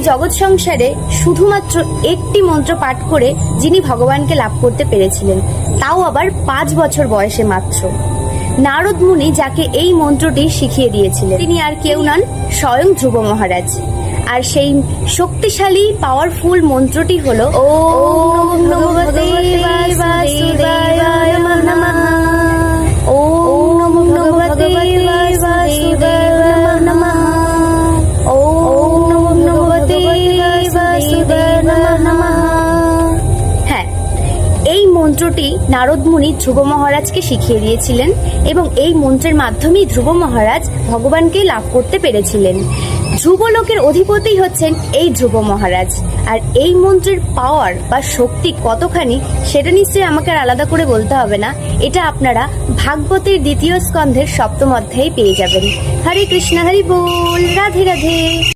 জগৎ সংসারে শুধুমাত্র একটি মন্ত্র পাঠ করে যিনি ভগবানকে লাভ করতে পেরেছিলেন, তাও আবার 5 বছর বয়সে মাত্র। নারদ মুনি যাকে এই মন্ত্রটি শিখিয়ে দিয়েছিলেন তিনি আর কেউ নন, স্বয়ং ধ্রুব মহারাজ। আর সেই শক্তিশালী পাওয়ারফুল মন্ত্রটি হলো ওম নমো ভগবতে বাসুদেবায় নমঃ। ওম নমো ভগবতে বাসুদেবায় নমঃ। ওম নমো ভগবতে বাসুদেবায় নমঃ। হ্যাঁ, এই মন্ত্রটি নারদ মুনি ধ্রুব মহারাজকে শিখিয়ে দিয়েছিলেন এবং এই মন্ত্রের মাধ্যমেই ধ্রুব মহারাজ ভগবানকে লাভ করতে পেরেছিলেন। ধ্রুবলোকের অধিপতি হচ্ছেন এই ধ্রুব মহারাজ। আর এই মন্ত্রের পাওয়ার বা শক্তি কতখানি সেটা নিশ্চয়ই আমাকে আর আলাদা করে বলতে হবে না, এটা আপনারা ভাগবতের 2য় স্কন্ধের 7ম অধ্যায়ে পেয়ে যাবেন। হরে কৃষ্ণ, হরি বল, রাধে রাধে।